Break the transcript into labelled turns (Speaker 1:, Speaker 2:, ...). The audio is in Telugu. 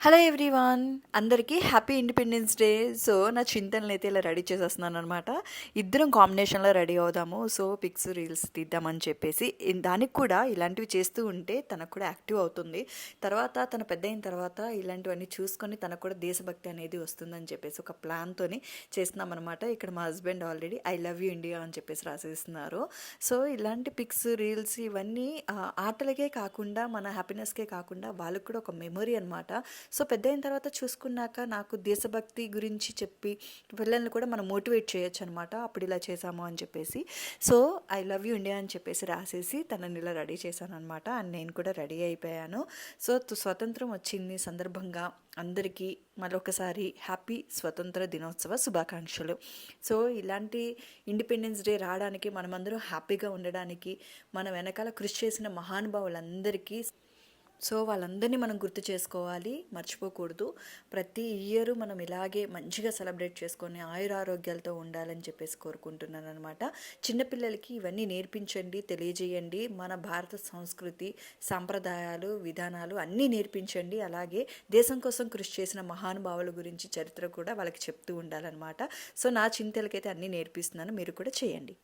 Speaker 1: హలో ఎవ్రీవన్, అందరికీ హ్యాపీ ఇండిపెండెన్స్ డే. సో నా చింతనని అయితే ఇలా రెడీ చేసేస్తున్నాను అనమాట. ఇద్దరం కాంబినేషన్లో రెడీ అవుదాము. సో పిక్స్ రీల్స్ తీద్దామని చెప్పేసి దానికి కూడా ఇలాంటివి చేస్తూ ఉంటే తనకు కూడా యాక్టివ్ అవుతుంది. తర్వాత తన పెద్ద అయిన తర్వాత ఇలాంటివన్నీ చూసుకొని తనకు కూడా దేశభక్తి అనేది వస్తుందని చెప్పేసి ఒక ప్లాన్తోని చేస్తున్నాం అనమాట. ఇక్కడ మా husband already I love you India అని చెప్పేసి రాసేస్తున్నారు. సో ఇలాంటి పిక్స్ రీల్స్ ఇవన్నీ ఆటలకే కాకుండా మన హ్యాపీనెస్కే కాకుండా వాళ్ళకు కూడా ఒక మెమొరీ అనమాట. సో పెద్ద అయిన తర్వాత చూసుకున్నాక నాకు దేశభక్తి గురించి చెప్పి పిల్లల్ని కూడా మనం మోటివేట్ చేయొచ్చు అనమాట. అప్పుడు ఇలా చేసాము అని చెప్పేసి. So I love you India అని చెప్పేసి రాసేసి తనని ఇలా రెడీ చేశాను అనమాట. అండ్ నేను కూడా రెడీ అయిపోయాను. సో స్వతంత్రం వచ్చింది సందర్భంగా అందరికీ మరొకసారి హ్యాపీ స్వతంత్ర దినోత్సవ శుభాకాంక్షలు. సో ఇలాంటి ఇండిపెండెన్స్ డే రావడానికి మనమందరం హ్యాపీగా ఉండడానికి మన వెనకాల కృషి చేసిన మహానుభావులందరికీ వాళ్ళందరినీ మనం గుర్తు చేసుకోవాలి, మర్చిపోకూడదు. ప్రతి ఇయర్ మనం ఇలాగే మంచిగా సెలబ్రేట్ చేసుకొని ఆయురారోగ్యాలతో ఉండాలని చెప్పేసి కోరుకుంటున్నాను అనమాట. చిన్నపిల్లలకి ఇవన్నీ నేర్పించండి, తెలియజేయండి. మన భారత సంస్కృతి, సాంప్రదాయాలు, విధానాలు అన్నీ నేర్పించండి. అలాగే దేశం కోసం కృషి చేసిన మహానుభావుల గురించి చరిత్ర కూడా వాళ్ళకి చెప్తూ ఉండాలన్నమాట. సో నా చింతలకైతే అన్నీ నేర్పిస్తున్నాను, మీరు కూడా చేయండి.